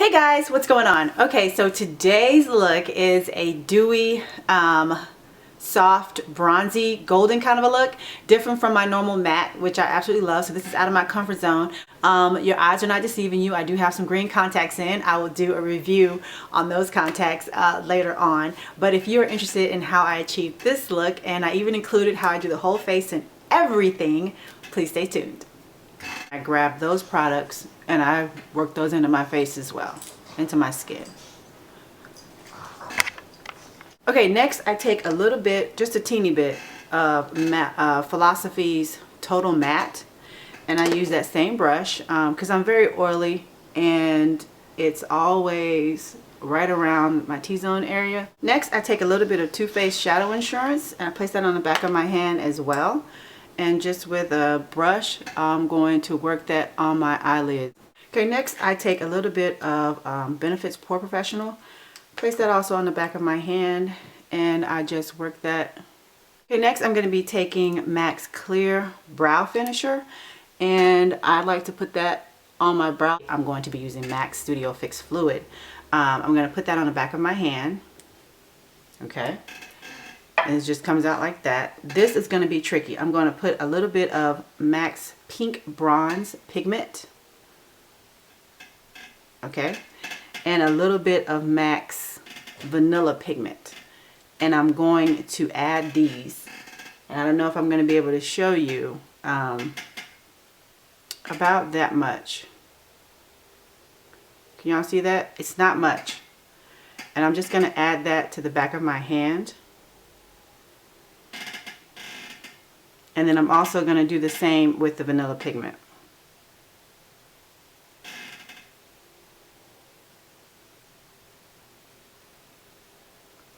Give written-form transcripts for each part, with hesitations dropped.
Hey guys, what's going on? Okay, so today's look is a dewy, soft, bronzy, golden kind of a look, different from my normal matte, which I absolutely love. So this is out of my comfort zone. Your eyes are not deceiving you. I do have some green contacts in. I will do a review on those contacts later on. But if you're interested in how I achieve this look, and I even included how I do the whole face and everything, please stay tuned. I grabbed those products and I worked those into my face as well, into my skin. Okay, next I take a little bit, just a teeny bit of Philosophy's Total Matte, and I use that same brush because I'm very oily and it's always right around my T-zone area. Next I take a little bit of Too Faced Shadow Insurance and I place that on the back of my hand as well. And just with a brush, I'm going to work that on my eyelid. Okay, next I take a little bit of Benefits Pore Professional. Place that also on the back of my hand and I just work that. Okay, next I'm going to be taking M.A.C Clear Brow Finisher. And I like to put that on my brow. I'm going to be using M.A.C Studio Fix Fluid. I'm going to put that on the back of my hand. Okay. And it just comes out like that. This is going to be tricky. I'm going to put a little bit of M.A.C Pink Bronze Pigment. Okay. And a little bit of M.A.C Vanilla Pigment. And I'm going to add these. And I don't know if I'm going to be able to show you about that much. Can y'all see that? It's not much. And I'm just going to add that to the back of my hand. And then I'm also going to do the same with the vanilla pigment.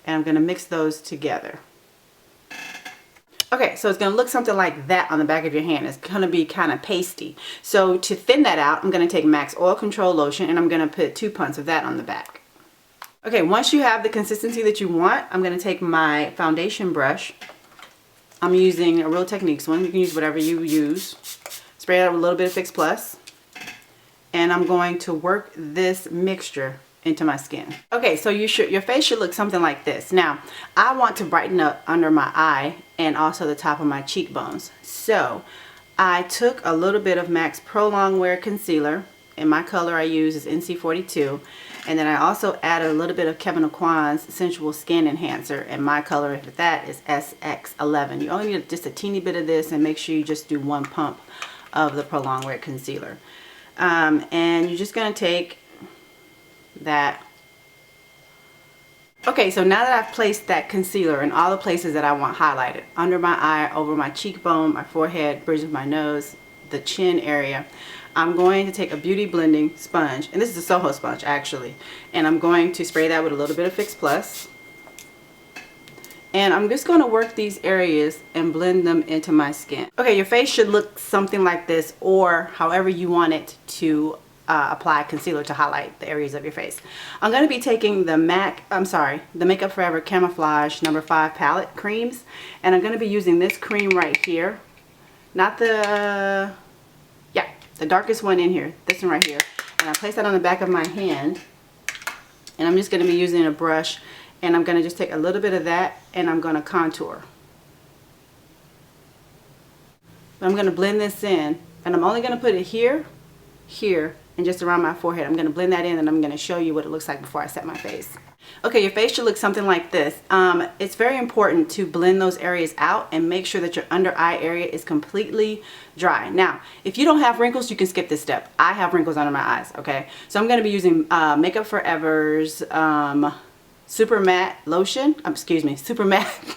And I'm going to mix those together. Okay, so it's going to look something like that on the back of your hand. It's going to be kind of pasty. So to thin that out, I'm going to take M.A.C Oil Control Lotion and I'm going to put 2 pumps of that on the back. Okay, once you have the consistency that you want, I'm going to take my foundation brush. I'm using a Real Techniques one. You can use whatever you use. Spray it out with a little bit of Fix Plus. And I'm going to work this mixture into my skin. Okay, so your face should look something like this. Now, I want to brighten up under my eye and also the top of my cheekbones. So, I took a little bit of M.A.C Pro Longwear Concealer. And my color I use is NC42. And then I also added a little bit of Kevyn Aucoin's Sensual Skin Enhancer. And my color for that is SX11. You only need just a teeny bit of this and make sure you just do 1 pump of the Pro Longwear Concealer. And you're just going to take that. Okay, so now that I've placed that concealer in all the places that I want highlighted, under my eye, over my cheekbone, my forehead, bridge of my nose, the chin area, I'm going to take a beauty blending sponge, and this is a Soho sponge actually, and I'm going to spray that with a little bit of Fix Plus. And I'm just going to work these areas and blend them into my skin. Okay, your face should look something like this, or however you want it to apply concealer to highlight the areas of your face. I'm going to be taking the the Makeup Forever Camouflage No. 5 palette creams, and I'm going to be using this cream right here, not the darkest one in here, this one right here. And I place that on the back of my hand, and I'm just going to be using a brush, and I'm going to just take a little bit of that and I'm going to contour. I'm going to blend this in, and I'm only going to put it here, here, and just around my forehead. I'm going to blend that in and I'm going to show you what it looks like before I set my face. Okay, your face should look something like this. It's very important to blend those areas out and make sure that your under eye area is completely dry. Now, if you don't have wrinkles, you can skip this step. I have wrinkles under my eyes, okay? So I'm going to be using Makeup Forever's Super Matte Lotion, Super Matte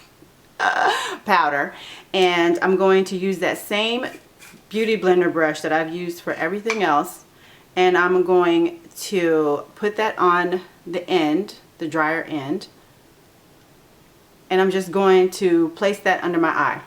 Powder. And I'm going to use that same beauty blender brush that I've used for everything else. And I'm going to put that on the end, the drier end, and I'm just going to place that under my eye.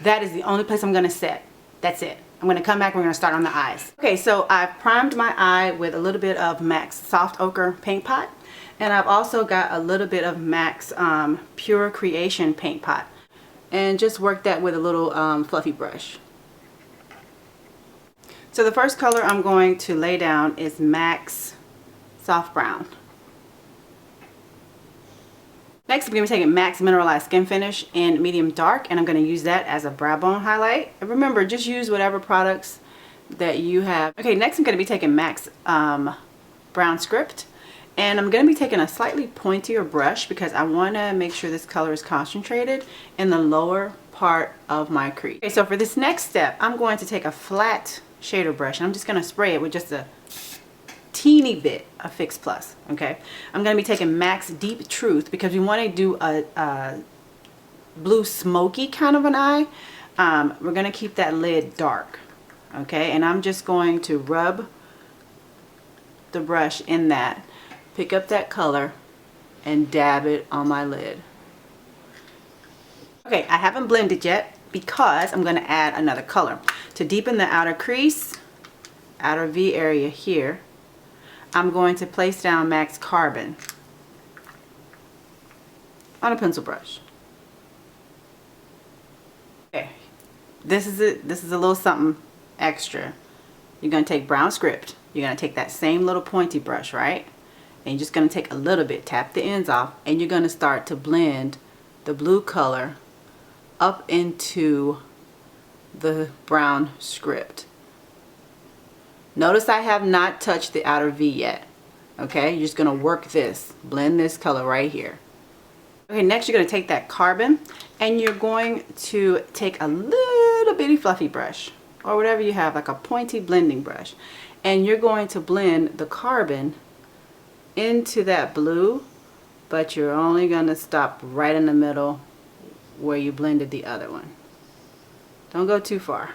That is the only place I'm going to set. That's it. I'm going to come back, we're going to start on the eyes. Okay, so I've primed my eye with a little bit of M.A.C Soft Ochre Paint Pot, and I've also got a little bit of M.A.C Pure Creation Paint Pot, and just work that with a little fluffy brush. So the first color I'm going to lay down is M.A.C Soft Brown. Next, I'm going to be taking M.A.C Mineralized Skin Finish in medium dark, and I'm going to use that as a brow bone highlight. And remember, just use whatever products that you have. Okay, next I'm going to be taking M.A.C Brown Script, and I'm going to be taking a slightly pointier brush because I want to make sure this color is concentrated in the lower part of my crease. Okay, so for this next step, I'm going to take a flat shader brush, and I'm just going to spray it with just a teeny bit of Fix Plus. Okay, I'm going to be taking M.A.C Deep Truth because we want to do a blue smoky kind of an eye. We're going to keep that lid dark. Okay, and I'm just going to rub the brush in that, pick up that color, and dab it on my lid. Okay, I haven't blended yet because I'm going to add another color. To deepen the outer crease, outer V area here, I'm going to place down M.A.C Carbon on a pencil brush. Okay, this is a little something extra. You're going to take Brown Script. You're going to take that same little pointy brush, right? And you're just going to take a little bit, tap the ends off, and you're going to start to blend the blue color up into the brown script. Notice I have not touched the outer V yet. Okay, you're just going to work this, blend this color right here. Okay, next you're going to take that carbon, and you're going to take a little bitty fluffy brush, or whatever you have, like a pointy blending brush, and you're going to blend the carbon into that blue, but you're only going to stop right in the middle where you blended the other one. Don't go too far.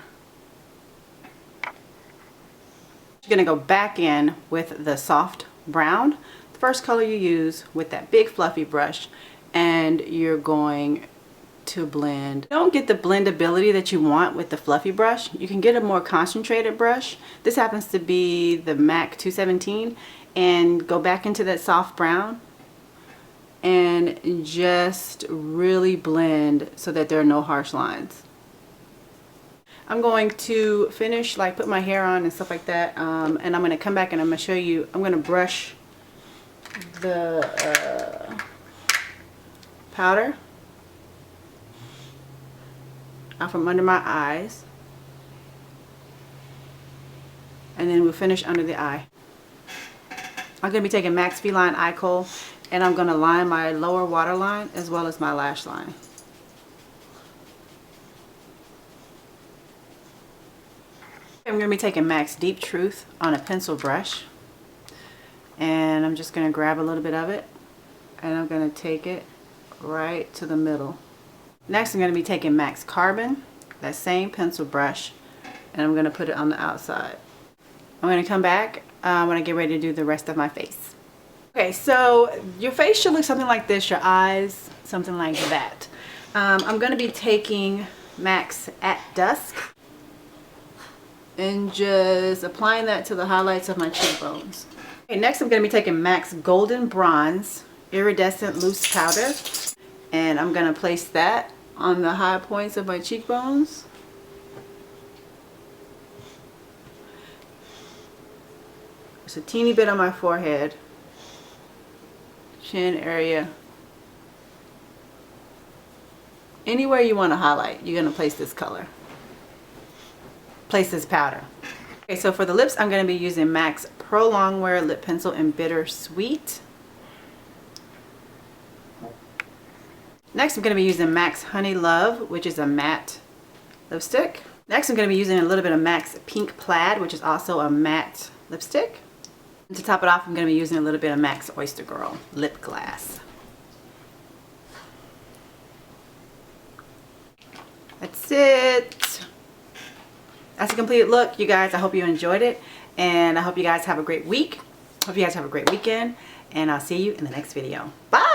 You're going to go back in with the soft brown, the first color you use, with that big fluffy brush, and you're going to blend. You don't get the blendability that you want with the fluffy brush. You can get a more concentrated brush. This happens to be the M.A.C 217, and go back into that soft brown and just really blend so that there are no harsh lines. I'm going to finish, like put my hair on and stuff like that, and I'm going to come back and I'm going to show you. I'm going to brush the powder out from under my eyes, and then we'll finish under the eye. I'm going to be taking M.A.C Feline Eye Kohl, and I'm going to line my lower waterline as well as my lash line. I'm going to be taking M.A.C Deep Truth on a pencil brush, and I'm just going to grab a little bit of it, and I'm going to take it right to the middle. Next, I'm going to be taking M.A.C Carbon, that same pencil brush, and I'm going to put it on the outside. I'm going to come back when I get ready to do the rest of my face. Okay, so your face should look something like this, your eyes, something like that. I'm going to be taking M.A.C at Dusk and just applying that to the highlights of my cheekbones. Okay, next I'm going to be taking M.A.C Golden Bronze Iridescent Loose Powder, and I'm going to place that on the high points of my cheekbones. Just a teeny bit on my forehead, chin area. Anywhere you want to highlight, you're going to place this color. Place this powder. Okay, so for the lips, I'm going to be using M.A.C Pro Longwear Lip Pencil in Bitter Sweet. Next, I'm going to be using M.A.C Honey Love, which is a matte lipstick. Next, I'm going to be using a little bit of M.A.C Pink Plaid, which is also a matte lipstick. And to top it off, I'm going to be using a little bit of M.A.C Oyster Girl lip glass. That's it. That's a complete look, you guys. I hope you enjoyed it, and I hope you guys have a great week. Hope you guys have a great weekend, and I'll see you in the next video. Bye!